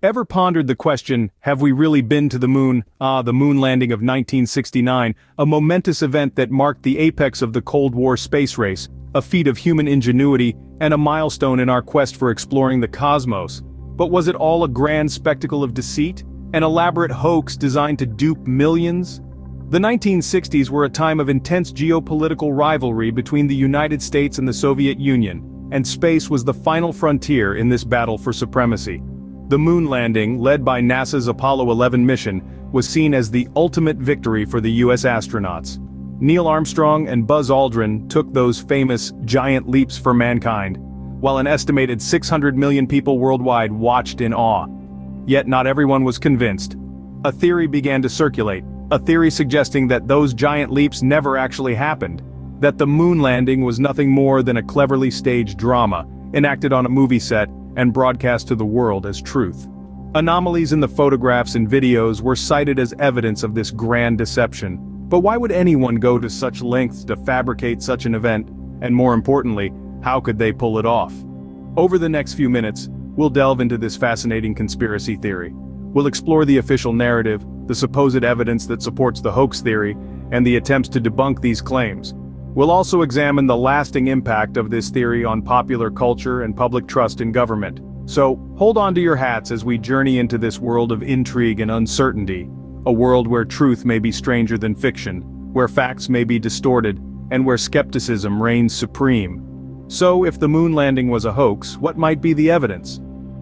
Ever pondered the question, have we really been to the moon? The moon landing of 1969, a momentous event that marked the apex of the Cold War space race, a feat of human ingenuity, and a milestone in our quest for exploring the cosmos. But was it all a grand spectacle of deceit? An elaborate hoax designed to dupe millions? The 1960s were a time of intense geopolitical rivalry between the United States and the Soviet Union, and space was the final frontier in this battle for supremacy. The moon landing, led by NASA's Apollo 11 mission, was seen as the ultimate victory for the US astronauts. Neil Armstrong and Buzz Aldrin took those famous giant leaps for mankind, while an estimated 600 million people worldwide watched in awe. Yet not everyone was convinced. A theory began to circulate, a theory suggesting that those giant leaps never actually happened, that the moon landing was nothing more than a cleverly staged drama, enacted on a movie set and broadcast to the world as truth. Anomalies in the photographs and videos were cited as evidence of this grand deception. But why would anyone go to such lengths to fabricate such an event, and more importantly, how could they pull it off? Over the next few minutes, we'll delve into this fascinating conspiracy theory. We'll explore the official narrative, the supposed evidence that supports the hoax theory, and the attempts to debunk these claims. We'll also examine the lasting impact of this theory on popular culture and public trust in government. So, hold on to your hats as we journey into this world of intrigue and uncertainty, a world where truth may be stranger than fiction, where facts may be distorted, and where skepticism reigns supreme. So, if the moon landing was a hoax, what might be the evidence?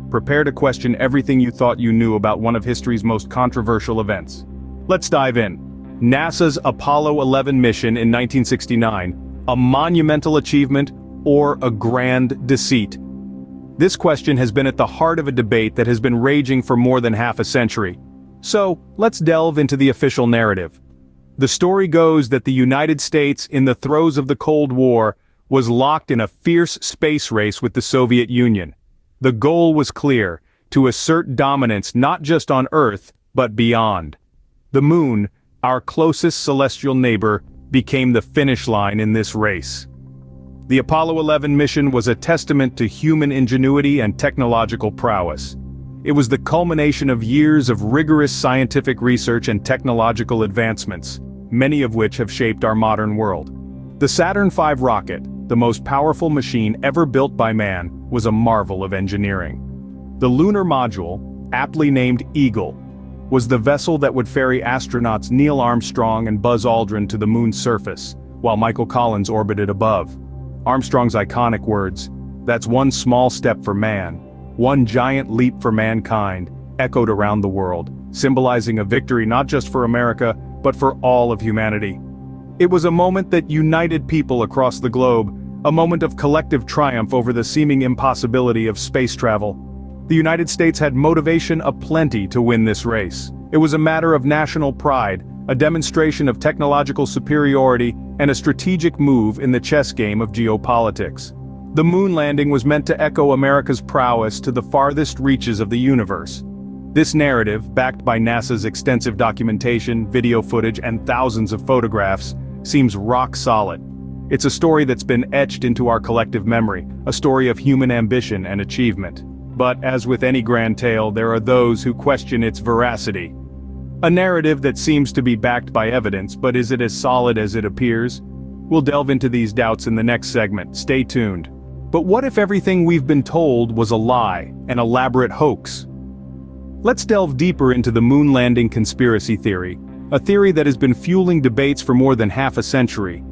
Prepare to question everything you thought you knew about one of history's most controversial events. Let's dive in. NASA's Apollo 11 mission in 1969, a monumental achievement or a grand deceit? This question has been at the heart of a debate that has been raging for more than half a century. So, let's delve into the official narrative. The story goes that the United States, in the throes of the Cold War, was locked in a fierce space race with the Soviet Union. The goal was clear: to assert dominance not just on Earth, but beyond. The moon, our closest celestial neighbor, became the finish line in this race. The Apollo 11 mission was a testament to human ingenuity and technological prowess. It was the culmination of years of rigorous scientific research and technological advancements, many of which have shaped our modern world. The Saturn V rocket, the most powerful machine ever built by man, was a marvel of engineering. The lunar module, aptly named Eagle, was the vessel that would ferry astronauts Neil Armstrong and Buzz Aldrin to the moon's surface, while Michael Collins orbited above. Armstrong's iconic words, "That's one small step for man, one giant leap for mankind," echoed around the world, symbolizing a victory not just for America, but for all of humanity. It was a moment that united people across the globe, a moment of collective triumph over the seeming impossibility of space travel. The United States had motivation aplenty to win this race. It was a matter of national pride, a demonstration of technological superiority, and a strategic move in the chess game of geopolitics. The moon landing was meant to echo America's prowess to the farthest reaches of the universe. This narrative, backed by NASA's extensive documentation, video footage, and thousands of photographs, seems rock solid. It's a story that's been etched into our collective memory, a story of human ambition and achievement. But as with any grand tale, there are those who question its veracity. A narrative that seems to be backed by evidence, but is it as solid as it appears? We'll delve into these doubts in the next segment, stay tuned. But what if everything we've been told was a lie, an elaborate hoax? Let's delve deeper into the moon landing conspiracy theory, a theory that has been fueling debates for more than half a century.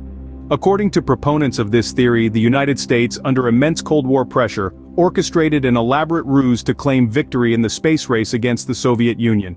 According to proponents of this theory, the United States, under immense Cold War pressure, orchestrated an elaborate ruse to claim victory in the space race against the Soviet Union.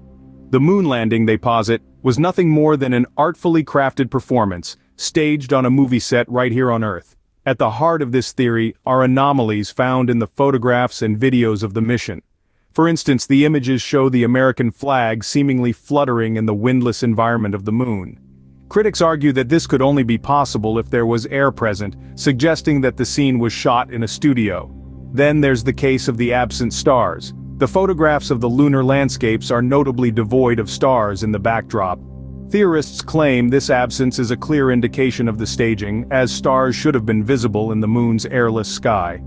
The moon landing, they posit, was nothing more than an artfully crafted performance, staged on a movie set right here on Earth. At the heart of this theory are anomalies found in the photographs and videos of the mission. For instance, the images show the American flag seemingly fluttering in the windless environment of the moon. Critics argue that this could only be possible if there was air present, suggesting that the scene was shot in a studio. Then there's the case of the absent stars. The photographs of the lunar landscapes are notably devoid of stars in the backdrop. Theorists claim this absence is a clear indication of the staging, as stars should have been visible in the moon's airless sky.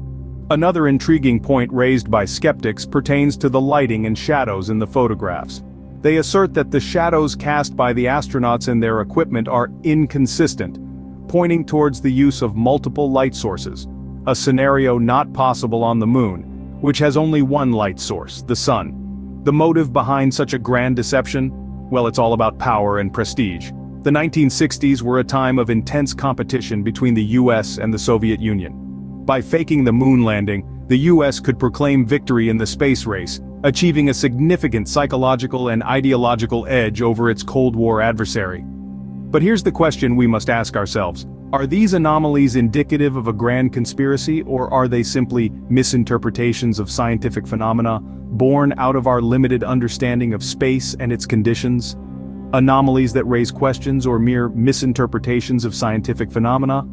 Another intriguing point raised by skeptics pertains to the lighting and shadows in the photographs. They assert that the shadows cast by the astronauts and their equipment are inconsistent, pointing towards the use of multiple light sources, a scenario not possible on the moon, which has only one light source, the sun. The motive behind such a grand deception? Well, it's all about power and prestige. The 1960s were a time of intense competition between the US and the Soviet Union. By faking the moon landing, the US could proclaim victory in the space race, achieving a significant psychological and ideological edge over its Cold War adversary. But here's the question we must ask ourselves. Are these anomalies indicative of a grand conspiracy, or are they simply misinterpretations of scientific phenomena, born out of our limited understanding of space and its conditions? Anomalies that raise questions or mere misinterpretations of scientific phenomena?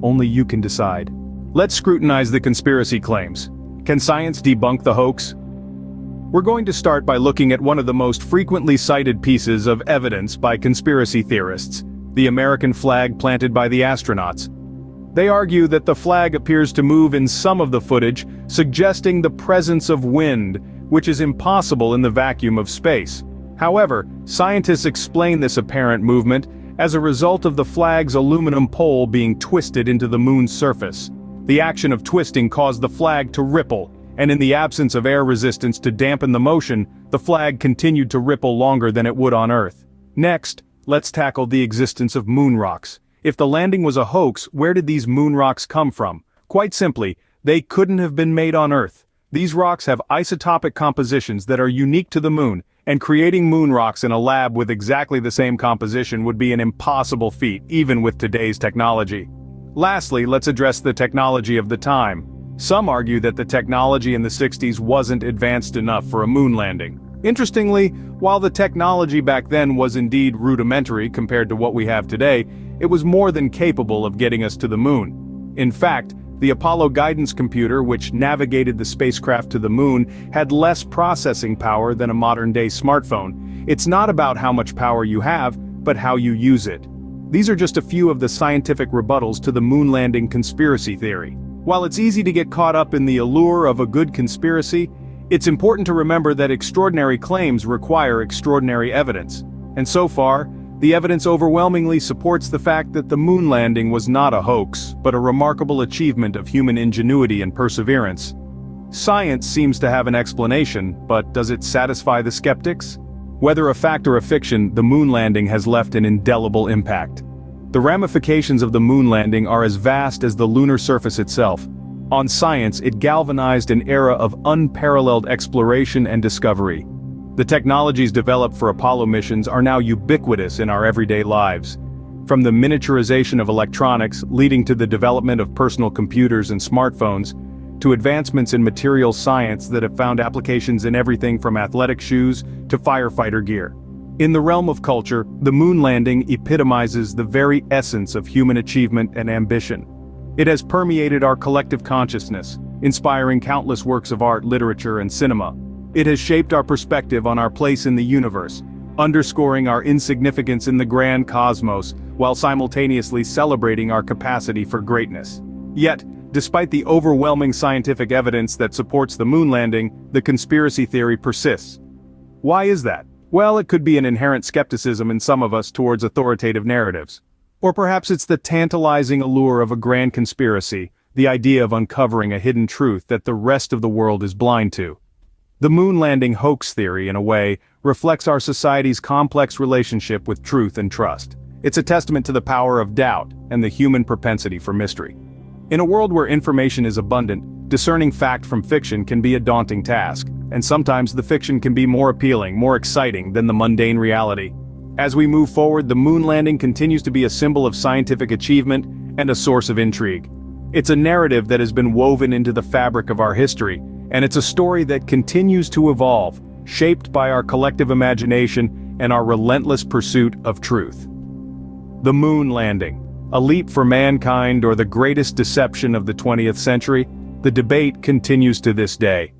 Only you can decide. Let's scrutinize the conspiracy claims. Can science debunk the hoax? We're going to start by looking at one of the most frequently cited pieces of evidence by conspiracy theorists, the American flag planted by the astronauts. They argue that the flag appears to move in some of the footage, suggesting the presence of wind, which is impossible in the vacuum of space. However, scientists explain this apparent movement as a result of the flag's aluminum pole being twisted into the moon's surface. The action of twisting caused the flag to ripple, and in the absence of air resistance to dampen the motion, the flag continued to ripple longer than it would on Earth. Next, let's tackle the existence of moon rocks. If the landing was a hoax, where did these moon rocks come from? Quite simply, they couldn't have been made on Earth. These rocks have isotopic compositions that are unique to the moon, and creating moon rocks in a lab with exactly the same composition would be an impossible feat, even with today's technology. Lastly, let's address the technology of the time. Some argue that the technology in the 60s wasn't advanced enough for a moon landing. Interestingly, while the technology back then was indeed rudimentary compared to what we have today, it was more than capable of getting us to the moon. In fact, the Apollo guidance computer, which navigated the spacecraft to the moon, had less processing power than a modern-day smartphone. It's not about how much power you have, but how you use it. These are just a few of the scientific rebuttals to the moon landing conspiracy theory. While it's easy to get caught up in the allure of a good conspiracy, it's important to remember that extraordinary claims require extraordinary evidence. And so far, the evidence overwhelmingly supports the fact that the moon landing was not a hoax, but a remarkable achievement of human ingenuity and perseverance. Science seems to have an explanation, but does it satisfy the skeptics? Whether a fact or a fiction, the moon landing has left an indelible impact. The ramifications of the moon landing are as vast as the lunar surface itself. On science, it galvanized an era of unparalleled exploration and discovery. The technologies developed for Apollo missions are now ubiquitous in our everyday lives. From the miniaturization of electronics leading to the development of personal computers and smartphones, to advancements in material science that have found applications in everything from athletic shoes to firefighter gear. In the realm of culture, the moon landing epitomizes the very essence of human achievement and ambition. It has permeated our collective consciousness, inspiring countless works of art, literature, and cinema. It has shaped our perspective on our place in the universe, underscoring our insignificance in the grand cosmos, while simultaneously celebrating our capacity for greatness. Yet, despite the overwhelming scientific evidence that supports the moon landing, the conspiracy theory persists. Why is that? Well, it could be an inherent skepticism in some of us towards authoritative narratives. Or perhaps it's the tantalizing allure of a grand conspiracy, the idea of uncovering a hidden truth that the rest of the world is blind to. The moon landing hoax theory, in a way, reflects our society's complex relationship with truth and trust. It's a testament to the power of doubt and the human propensity for mystery. In a world where information is abundant, discerning fact from fiction can be a daunting task, and sometimes the fiction can be more appealing, more exciting than the mundane reality. As we move forward, the moon landing continues to be a symbol of scientific achievement and a source of intrigue. It's a narrative that has been woven into the fabric of our history, and it's a story that continues to evolve, shaped by our collective imagination and our relentless pursuit of truth. The moon landing. A leap for mankind or the greatest deception of the 20th century? The debate continues to this day.